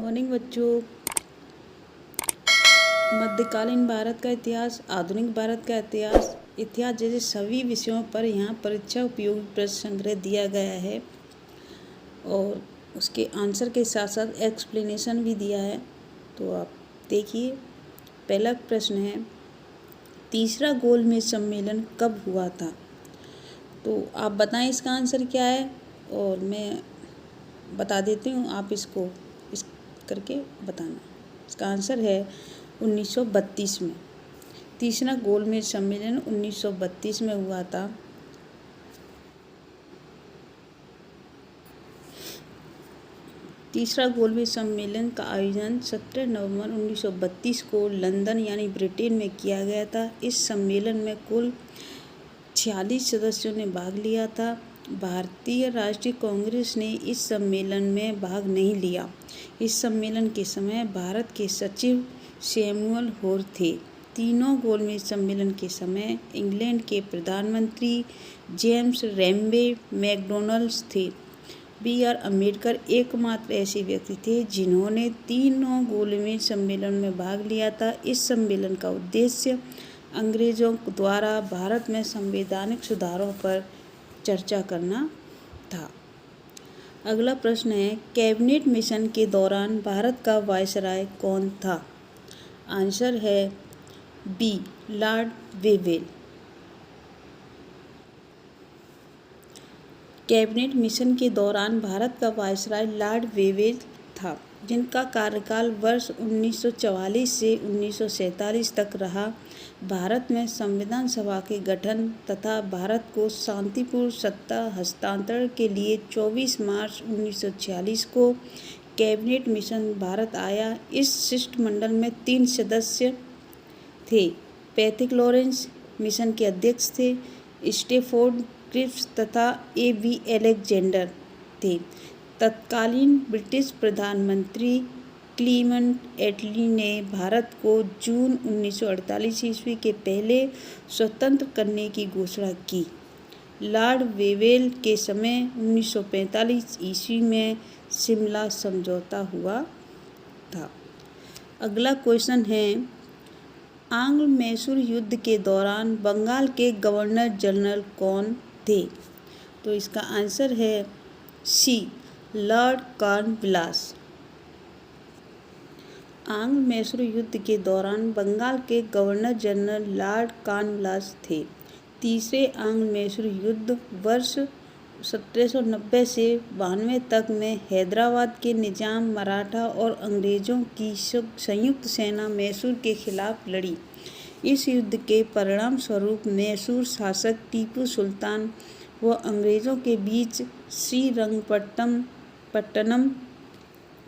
Morning बच्चों। मध्यकालीन भारत का इतिहास, आधुनिक भारत का इतिहास, इतिहास जैसे सभी विषयों पर यहाँ परीक्षा उपयोगी प्रश्न संग्रह दिया गया है और उसके आंसर के साथ साथ एक्सप्लेनेशन भी दिया है। तो आप देखिए, पहला प्रश्न है, तीसरा गोलमेज सम्मेलन कब हुआ था? तो आप बताएं इसका आंसर क्या है और मैं बता देती हूँ, आप इसको इस करके बताना। इसका आंसर है 1932 में। तीसरा गोलमेज सम्मेलन 1932 में हुआ था। तीसरा गोलमेज सम्मेलन का आयोजन 17 नवंबर 1932 को लंदन यानी ब्रिटेन में किया गया था। इस सम्मेलन में कुल 46 सदस्यों ने भाग लिया था। भारतीय राष्ट्रीय कांग्रेस ने इस सम्मेलन में भाग नहीं लिया। इस सम्मेलन के समय भारत के सचिव सैमुअल होर थे। तीनों गोलमेज सम्मेलन के समय इंग्लैंड के प्रधानमंत्री जेम्स रेम्बे मैकडॉनल्ड्स थे। B.R. अम्बेडकर एकमात्र ऐसे व्यक्ति थे जिन्होंने तीनों गोलमेज सम्मेलन में भाग लिया था। इस सम्मेलन का उद्देश्य अंग्रेजों द्वारा भारत में संवैधानिक सुधारों पर चर्चा करना था। अगला प्रश्न है, कैबिनेट मिशन के दौरान भारत का वायसराय कौन था? आंसर है B, lord Wavell. Cabinet mission के दौरान भारत का वायसराय लॉर्ड वेवेल था, जिनका कार्यकाल वर्ष 1944 से 1947 तक रहा। भारत में संविधान सभा के गठन तथा भारत को शांतिपूर्ण सत्ता हस्तांतरण के लिए 24 मार्च 1946 को कैबिनेट मिशन भारत आया। इस शिष्टमंडल में 3 सदस्य थे। पैथिक लॉरेंस मिशन के अध्यक्ष थे। स्टेफोर्ड क्रिप्स तथा A.B. अलेक्जेंडर थे। तत्कालीन ब्रिटिश प्रधानमंत्री क्लीमेंट एटली ने भारत को जून 1948 ईस्वी के पहले स्वतंत्र करने की घोषणा की। लॉर्ड वेवेल के समय 1945 ईस्वी में शिमला समझौता हुआ था। अगला क्वेश्चन है, आंग्ल मैसूर युद्ध के दौरान बंगाल के गवर्नर जनरल कौन थे? तो इसका आंसर है सी, लॉर्ड कॉर्नवालिस। आंग्ल मैसूर युद्ध के दौरान बंगाल के गवर्नर जनरल लॉर्ड कॉर्नवालिस थे। तीसरे आंग्ल मैसूर युद्ध वर्ष 1790 से 92 तक में हैदराबाद के निजाम, मराठा और अंग्रेजों की संयुक्त सेना मैसूर के खिलाफ लड़ी। इस युद्ध के परिणाम स्वरूप मैसूर शासक टीपू सुल्तान व अंग्रेजों के बीच श्रीरंगपट्टनम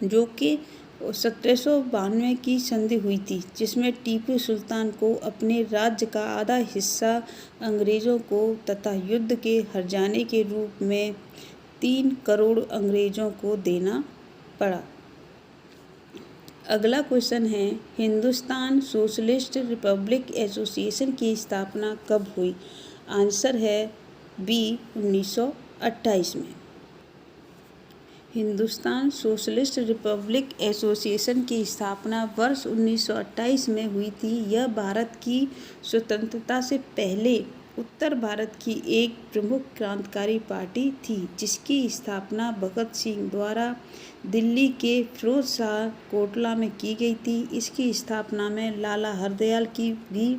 जो कि 1792 की संधि हुई थी, जिसमें टीपू सुल्तान को अपने राज्य का आधा हिस्सा अंग्रेजों को तथा युद्ध के हार जाने के रूप में 3 करोड़ अंग्रेजों को देना पड़ा। अगला क्वेश्चन है, हिंदुस्तान सोशलिस्ट रिपब्लिक एसोसिएशन की स्थापना कब हुई? आंसर है बी, 1928 में। हिंदुस्तान सोशलिस्ट रिपब्लिक एसोसिएशन की स्थापना वर्ष 1928 में हुई थी। यह भारत की स्वतंत्रता से पहले उत्तर भारत की एक प्रमुख क्रांतिकारी पार्टी थी, जिसकी स्थापना भगत सिंह द्वारा दिल्ली के फिरोज शाह कोटला में की गई थी। इसकी स्थापना में लाला हरदयाल की भी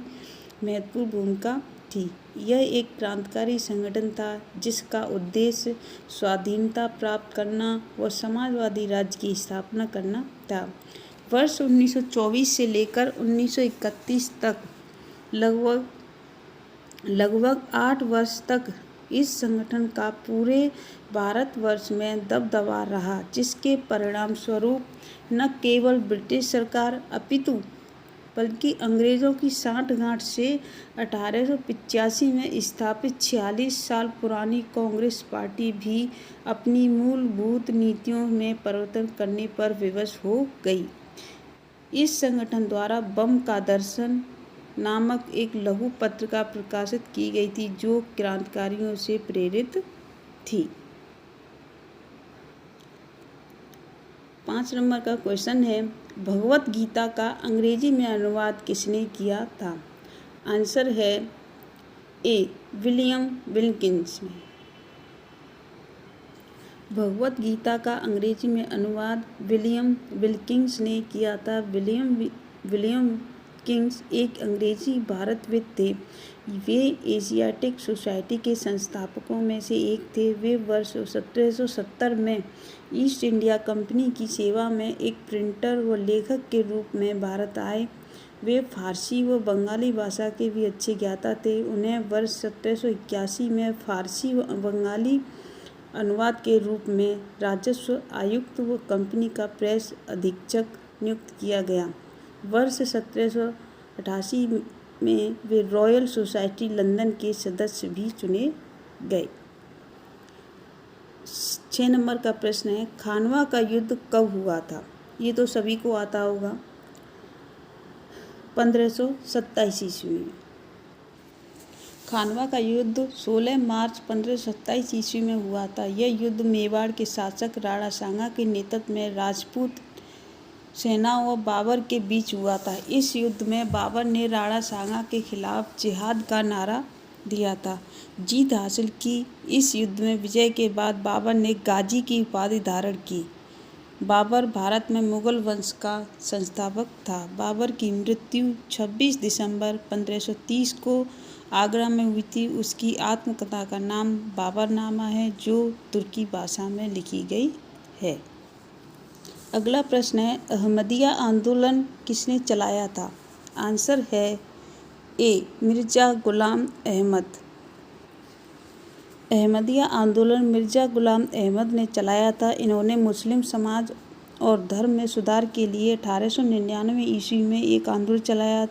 महत्वपूर्ण भूमिका थी। यह एक क्रांतिकारी संगठन था जिसका उद्देश्य स्वाधीनता प्राप्त करना व समाजवादी राज्य की स्थापना करना था। वर्ष 1924 से लेकर 1931 तक लगभग 8 वर्ष तक इस संगठन का पूरे भारतवर्ष में दबदबा रहा, जिसके परिणाम स्वरूप न केवल ब्रिटिश सरकार अपितु बल्कि अंग्रेजों की सांठगांठ से 1885 में स्थापित 46 साल पुरानी कांग्रेस पार्टी भी अपनी मूलभूत नीतियों में परिवर्तन करने पर विवश हो गई। इस संगठन द्वारा बम का दर्शन नामक एक लघु पत्रिका प्रकाशित की गई थी, जो क्रांतिकारियों से प्रेरित थी। 5 नंबर का क्वेश्चन है, भगवत गीता का अंग्रेजी में अनुवाद किसने किया था? आंसर है ए, विलियम विल्किंस ने। भगवत गीता का अंग्रेजी में अनुवाद विलियम विल्किंस ने किया था। विलियम किंग्स एक अंग्रेजी भारतविद थे। वे एशियाटिक सोसाइटी के संस्थापकों में से एक थे। वे वर्ष 1770 में ईस्ट इंडिया कंपनी की सेवा में एक प्रिंटर व लेखक के रूप में भारत आए। वे फारसी व बंगाली भाषा के भी अच्छे ज्ञाता थे। उन्हें वर्ष 1781 में फारसी व बंगाली अनुवाद के रूप में राजस्व आयुक्त व कंपनी का प्रेस अधीक्षक नियुक्त किया गया। वर्ष 1788 में वे रॉयल सोसाइटी लंदन के सदस्य भी चुने गए। 6 नंबर का प्रश्न है, खानवा का युद्ध कब हुआ था? ये तो सभी को आता होगा, 1527 ईस्वी में। खानवा का युद्ध 16 मार्च 1527 ईस्वी में हुआ था। यह युद्ध मेवाड़ के शासक राणा सांगा के नेतृत्व में राजपूत सेना व बाबर के बीच हुआ था। इस युद्ध में बाबर ने राणा सांगा के खिलाफ जिहाद का नारा दिया था, जीत हासिल की। इस युद्ध में विजय के बाद बाबर ने गाजी की उपाधि धारण की। बाबर भारत में मुगल वंश का संस्थापक था। बाबर की मृत्यु 26 दिसंबर 1530 को आगरा में हुई थी। उसकी आत्मकथा का नाम बाबरनामा है, जो तुर्की भाषा में लिखी गई है। अगला प्रश्न है, अहमदिया आंदोलन किसने चलाया था? आंसर है ए, मिर्जा गुलाम अहमद। अहमदिया आंदोलन मिर्जा गुलाम अहमद ने चलाया था। इन्होंने मुस्लिम समाज और धर्म में सुधार के लिए 1899 ईस्वी में एक आंदोलन चलाया,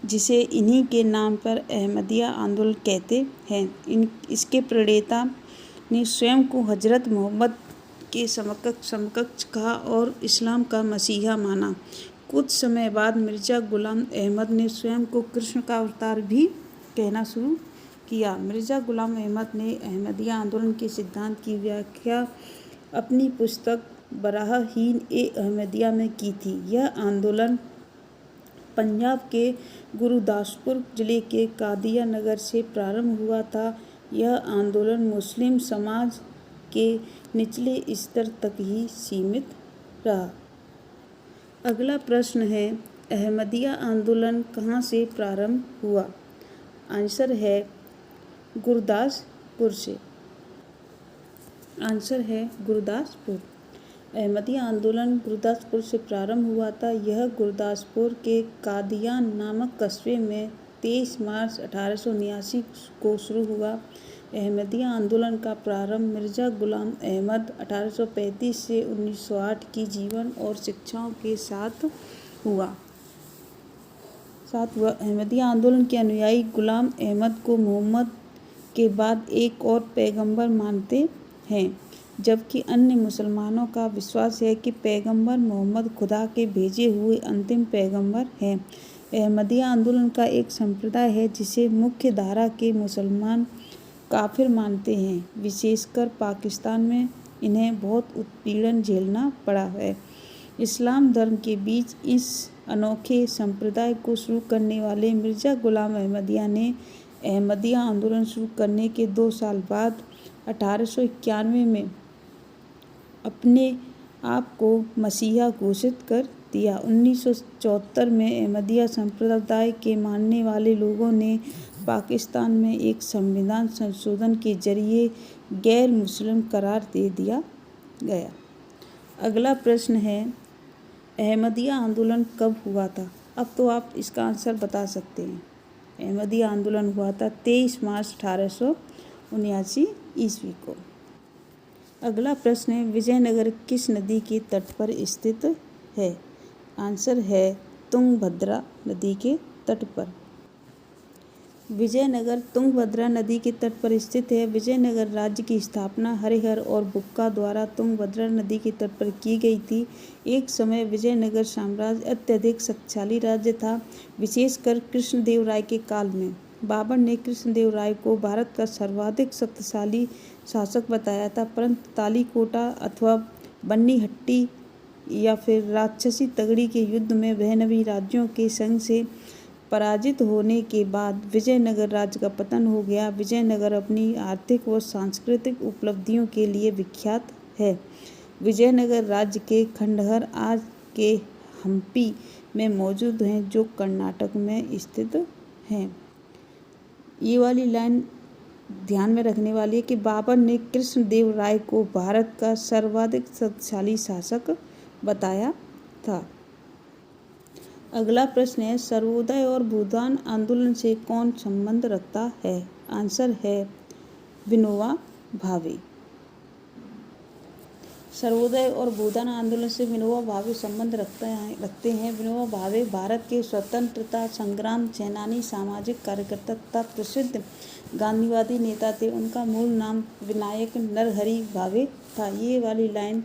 जिसे इन्हीं के नाम पर अहमदिया आंदोलन कहते हैं। इसके प्रणेता ने स्वयं को हजरत मोहम्मद के समकक्ष कहा और इस्लाम का मसीहा माना। कुछ समय बाद मिर्जा गुलाम अहमद ने स्वयं को कृष्ण का अवतार भी कहना शुरू किया। मिर्जा गुलाम अहमद ने अहमदिया आंदोलन के सिद्धांत की व्याख्या अपनी पुस्तक बराहीन-ए-अहमदिया में की थी। यह आंदोलन पंजाब के गुरुदासपुर जिले के कादिया नगर से प्रारंभ हुआ था। यह आंदोलन मुस्लिम समाज के निचले स्तर तक ही सीमित रहा। अगला प्रश्न है, अहमदिया आंदोलन कहाँ से प्रारंभ हुआ? आंसर है गुरदासपुर से। आंसर है गुरदासपुर। अहमदिया आंदोलन गुरदासपुर से प्रारंभ हुआ था। यह गुरदासपुर के कादियान नामक कस्बे में 23 मार्च 1879 को शुरू हुआ। अहमदिया आंदोलन का प्रारंभ मिर्जा गुलाम अहमद 1835 से 1908 की जीवन और शिक्षाओं के साथ हुआ। अहमदिया आंदोलन के अनुयायी गुलाम अहमद को मोहम्मद के बाद एक और पैगंबर मानते हैं, जबकि अन्य मुसलमानों का विश्वास है कि पैगंबर मोहम्मद खुदा के भेजे हुए अंतिम पैगंबर हैं। अहमदिया आंदोलन का एक संप्रदाय है जिसे मुख्य धारा के मुसलमान काफिर मानते हैं। विशेषकर पाकिस्तान में इन्हें बहुत उत्पीड़न झेलना पड़ा है। इस्लाम धर्म के बीच इस अनोखे संप्रदाय को शुरू करने वाले मिर्जा गुलाम अहमदिया ने अहमदिया आंदोलन शुरू करने के 2 साल बाद 1891 में अपने आप को मसीहा घोषित कर दिया। 1974 में अहमदिया संप्रदाय के मानने वाले लोगों ने पाकिस्तान में एक संविधान संशोधन के जरिए गैर मुस्लिम करार दे दिया गया। अगला प्रश्न है, अहमदिया आंदोलन कब हुआ था? अब तो आप इसका आंसर बता सकते हैं। अहमदिया आंदोलन हुआ था 23 मार्च 1879 ईस्वी को। अगला प्रश्न है, विजयनगर किस नदी के तट पर स्थित है? आंसर है तुंगभद्रा नदी के तट पर। विजयनगर तुंगभद्रा नदी के तट पर स्थित है। विजयनगर राज्य की स्थापना हरिहर और बुक्का द्वारा तुंगभद्रा नदी के तट पर की गई थी। एक समय विजयनगर साम्राज्य अत्यधिक शक्तिशाली राज्य था, विशेषकर कृष्णदेवराय के काल में। बाबर ने कृष्णदेवराय को भारत का सर्वाधिक शक्तिशाली शासक बताया था, परंतु तालीकोटा अथवा बन्नीहट्टी या फिर राक्षसी तगड़ी के युद्ध में वैष्णवी राज्यों के संग से पराजित होने के बाद विजयनगर राज्य का पतन हो गया। विजयनगर अपनी आर्थिक व सांस्कृतिक उपलब्धियों के लिए विख्यात है। विजयनगर राज्य के खंडहर आज के हम्पी में मौजूद हैं, जो कर्नाटक में स्थित हैं। ये वाली लाइन ध्यान में रखने वाली है कि बाबर ने कृष्णदेव राय को भारत का सर्वाधिक शक्तिशाली शासक बताया था। अगला प्रश्न है, सर्वोदय और भूदान आंदोलन से कौन संबंध रखता है? आंसर है विनोबा भावे। सर्वोदय और भूदान आंदोलन से विनोबा भावे संबंध रखते हैं। विनोबा भावे भारत के स्वतंत्रता संग्राम सेनानी, सामाजिक कार्यकर्ता तथा प्रसिद्ध गांधीवादी नेता थे। उनका मूल नाम विनायक नरहरि भावे था। ये वाली लाइन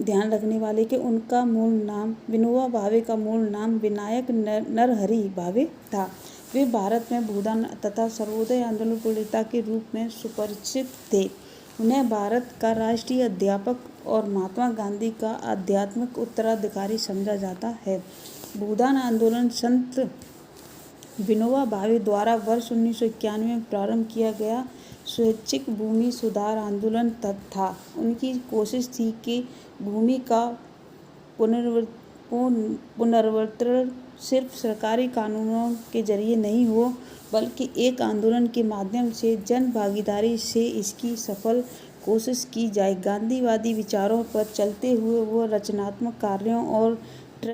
ध्यान रखने वाले कि उनका मूल नाम, विनोबा भावे का मूल नाम विनायक नरहरि भावे था। वे भारत में भूदान तथा सर्वोदय आंदोलन प्रणेता के रूप में सुपरिचित थे। उन्हें भारत का राष्ट्रीय अध्यापक और महात्मा गांधी का आध्यात्मिक उत्तराधिकारी समझा जाता है। भूदान आंदोलन संत विनोबा भावे द्वारा वर्ष 1991 में प्रारंभ किया गया स्वैच्छिक भूमि सुधार आंदोलन था। उनकी कोशिश थी कि भूमि का पुनर्वितरण सिर्फ सरकारी कानूनों के जरिए नहीं हो, बल्कि एक आंदोलन के माध्यम से जन भागीदारी से इसकी सफल कोशिश की जाए। गांधीवादी विचारों पर चलते हुए वो रचनात्मक कार्यों और